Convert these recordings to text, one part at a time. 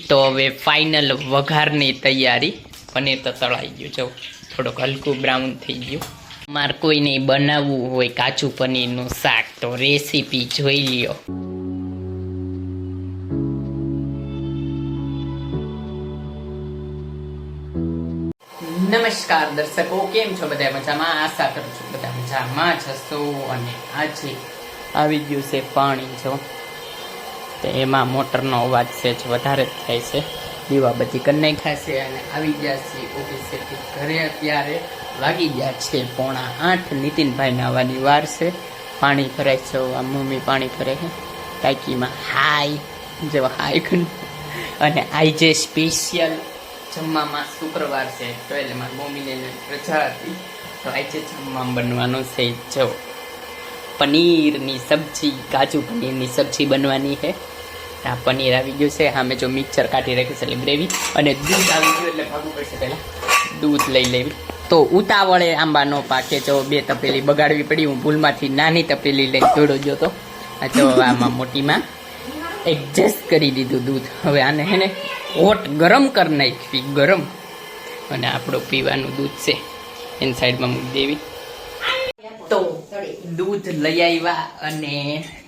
તો હવે ફાઇનલ વઘારની તૈયારી. પનીર તો તળાઈ ગયું, જો થોડુંક હલકું બ્રાઉન થઈ ગયું. મારે કોઈને બનાવવું હોય કાચું પનીરનું શાક તો રેસીપી જોઈ લ્યો. નમસ્કાર દર્શકો, કેમ છો બધા? મજામાં? આશા કરું છું બધા મજામાં જ હશો. અને આજે આવી ગયું છે પાણી, જો તો એમાં મોટરનો અવાજ છે જ વધારે જ થાય છે. દીવા બધી કરી નાખ્યા છે અને આવી ગયા છે ઓફિસેથી ઘરે. અત્યારે વાગી ગયા છે 7:45. નીતિનભાઈને આવવાની વાર છે. પાણી ભરાય છે, આ મમ્મી પાણી ભરે છે ટાંકીમાં. હાય જેવા હાય. અને આજે સ્પેશિયલ જમવામાં શુક્રવાર છે તો એટલે મારી મમ્મીને રજા હતી, તો આજે જમવામાં બનવાનું છે જો પનીરની સબ્જી, કાજુ પનીરની સબ્જી બનવાની છે. આ પનીર આવી ગયું છે, હા મેં જો મિક્સર કાઢી રાખી છે એટલે ગ્રેવી. અને દૂધ આવી ગયું એટલે ભાગવું પડશે, પહેલાં દૂધ લઈ લેવી. તો ઉતાવળે આંબા નો પાકે, જો 2 તપેલી બગાડવી પડી. હું ભૂલમાંથી નાની તપેલી લઈ દોડો ગયો તો આ જો આમાં મોટીમાં એડજસ્ટ કરી દીધું દૂધ. હવે આને હે ને હોટ ગરમ કરી નાખવી, ગરમ. અને આપણું પીવાનું દૂધ છે એની સાઈડમાં મૂકી દેવી. તો દૂધ લઈ આવ્યા અને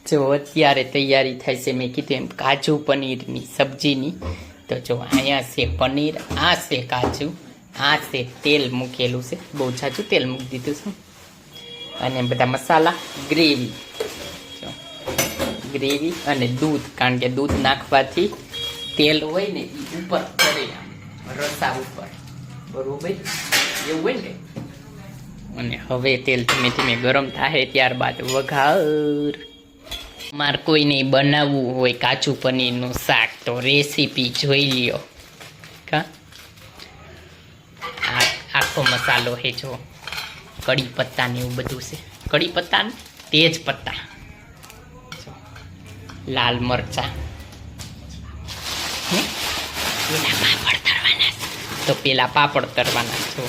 જો અત્યારે તૈયારી થાય છે, મેં કીધું એમ, કાજુ પનીરની સબ્જીની. તો જો અહીંયા છે પનીર, આ છે કાજુ, આ છે તેલ મૂકેલું છે, બહુ જાજુ તેલ મૂકી દીધું છે. અને બધા મસાલા, ગ્રેવી, જો ગ્રેવી અને દૂધ, કારણ કે દૂધ નાખવાથી તેલ હોય ને એ ઉપર ચડે, રસા ઉપર, બરોબર એવું હોય ને. અને હવે તેલ ધીમે ધીમે ગરમ થાય, ત્યારબાદ વઘાર. મારે કોઈને બનાવવું હોય કાચું પનીરનું શાક તો રેસીપી જોઈ લ્યો. કા આખો મસાલો છે, જો કડી પત્તા ને એવું બધું છે. કડી પત્તા ને તેજ પત્તા, લાલ મરચા, પાપડ તરવાના. તો પેલા પાપડ તરવાના છો,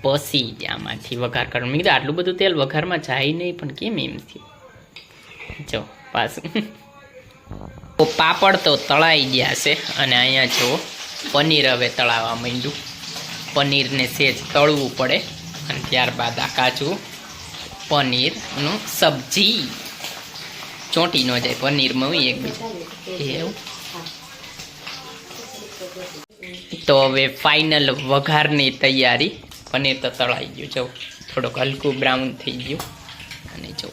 પછી આમાંથી વઘાર કરવાનું. મેં કીધું આટલું બધું તેલ વઘારમાં જાય નહીં, પણ કેમ એમ થયું. જો પાછું તો પાપડ તો તળાઈ ગયા છે. અને અહીંયા જો પનીર હવે તળાવવા માંડ્યું. પનીરને સેજ તળવું પડે અને ત્યારબાદ આ કાજુ પનીરનું સબ્જી ચોંટી ન જાય પનીરમાં એકબીજા એવું. તો હવે ફાઇનલ વઘારની તૈયારી. પનીર તો તળાઈ ગયું, જો થોડુંક હલકું બ્રાઉન થઈ ગયું. અને જો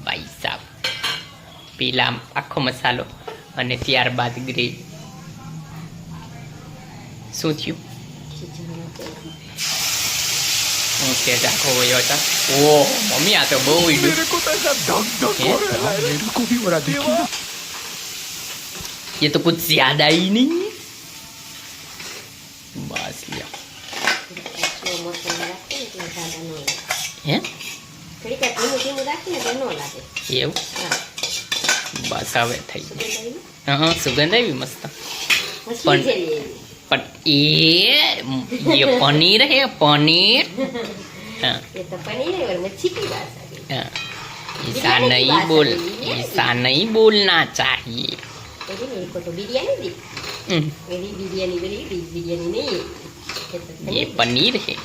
ભાઈ સાહેબ પેલા આખો મસાલો અને ત્યારબાદ ગ્રેવી. શું થયું? ઓકે આખો હોય હતા. ઓહ મમ્મી, આ તો બહુ ये तो कुछ ज्यादा ही नहीं बस लिया है એવું. બસ હવે થઈ ગયું. હા સુગંધ આવી મસ્ત. પણ ये पनीर है, पनीर. हाँ ऐसा नहीं बोलना चाहिए. ये पनीर है,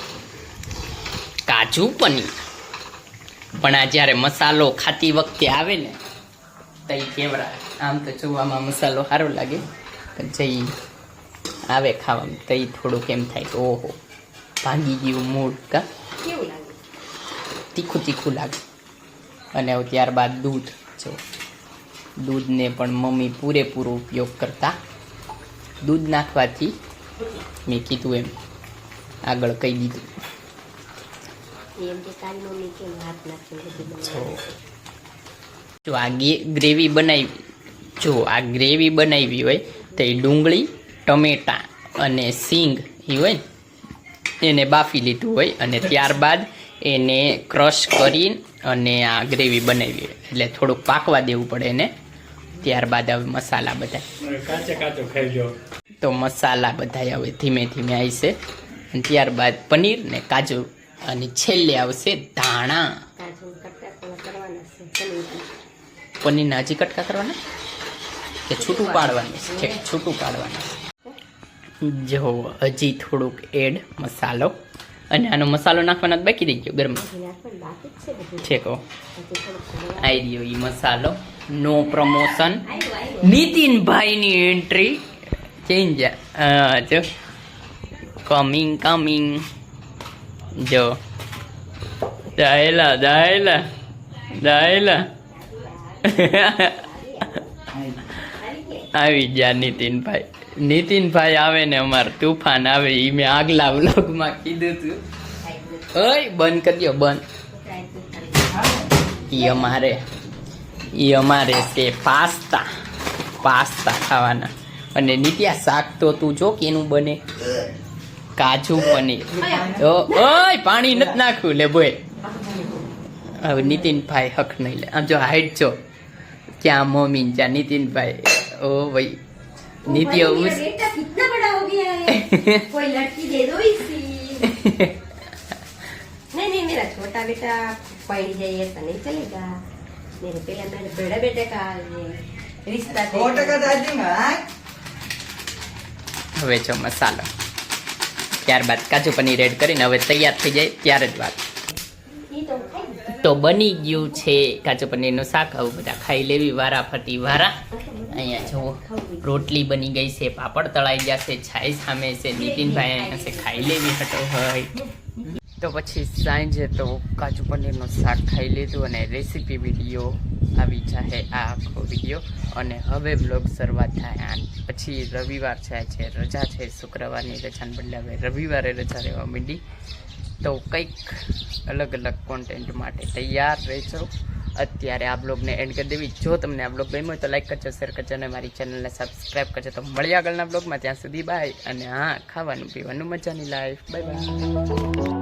કાજુ પનીર. પણ આ જ્યારે મસાલો ખાતી વખતે આવે ને તઈ કેવડા, આમ તો જોવામાં મસાલો સારો લાગે, પણ જઈ આવે ખાવામાં તઈ થોડુંક એમ થાય કે ઓહો ભાંગી ગયું મૂળ. કા કેવું લાગે? તીખું તીખું લાગે. અને ત્યારબાદ દૂધ, જો દૂધને પણ મમ્મી પૂરેપૂરો ઉપયોગ કરતા. દૂધ નાખવાથી મેં કીધું એમ આગળ કહી દીધું. જો આ ગ્રેવી બનાવી, જો આ ગ્રેવી બનાવી હોય તો એ ડુંગળી, ટમેટા અને સિંગ એ હોય ને એને બાફી લીધું હોય અને ત્યારબાદ એને ક્રશ કરી અને આ ગ્રેવી બનાવી હોય એટલે થોડુંક પાકવા દેવું પડે એને. ત્યારબાદ હવે મસાલા બધા તો મસાલા બધા હવે ધીમે ધીમે આવશે. અને ત્યારબાદ પનીર ને કાજુ અને છેલ્લે આવશે ધાણા. પનીરના હજી કટકા કરવાના. કે છૂટું પાડવાનું છે, છૂટું પાડવાનું. જો હજી થોડુંક એડ મસાલો, અને આનો મસાલો નાખવાનો જ બાકી રહી ગયો ગરમ છે. કહો આવી રહ્યો એ મસાલો. No promotion. નીતિનભાઈની એન્ટ્રી ચેન્જ. જો કમિંગ જો દાયલા આવી ગયા નીતિનભાઈ આવે ને અમારે તુફાન આવે. એ મેં આગલા વ્લોગમાં કીધું હતું. ઓય બંધ કરી દો, બંધ. ઈ અમારે છે પાસ્તા ખાવાના. અને નિત્યા શાક તો તું જો કેનું બને, કાજુ પનીર. ઓય પાણી નથી નાખવું લે બોય. હવે નીતિનભાઈ હક નહીં લે. આમ જો હાઈટ જો, ક્યાં મમ્મી ત્યાં નીતિનભાઈ. ઓ ભાઈ नित्य उस बेटा कितना बड़ा हो गया है कोई लड़की दे दो इसी नहीं मेरा छोटा बेटा पढ़ जाए ऐसा नहीं चलेगा मेरे बड़ा बेटे का रिश्ता હવે જો મસાલો, ત્યારબાદ કાજુ પનીર એડ કરીને હવે તૈયાર થઈ જાય ત્યારે જ વાત. તો બની ગયું છે કાજુ પનીરનું શાક. આવું બધા ખાઈ લેવી વારાફરતી વારા. અહીંયા જુઓ રોટલી બની ગઈ છે, પાપડ તળાઈ ગયા છે, છાઈ સામે છે. નીતિનભાઈ અહીંયા છે, ખાઈ લેવી હટો હોય. તો પછી સાંજે તો કાજુ પનીરનું શાક ખાઈ લીધું અને રેસીપી વિડીયો આવી જાય આ આખો વિડીયો. અને હવે બ્લોગ શરૂઆત થાય. પછી રવિવાર છે રજા છે, શુક્રવારની રજાને બદલે હવે રવિવારે રજા રહેવા માંડી. તો કંઈક અલગ અલગ કોન્ટેન્ટ માટે તૈયાર રહેજો. અત્યારે આ બ્લોગને એન્ડ કરી દેવી. જો તમને આ બ્લોગ ગમ્યો હોય તો લાઈક કરજો, શેર કરજો અને મારી ચેનલને સબસ્ક્રાઈબ કરજો. તો મળીએ આગળના બ્લોગમાં. ત્યાં સુધી બાય. અને હા, ખાવાનું પીવાનું મજાની લાઈફ. Bye bye.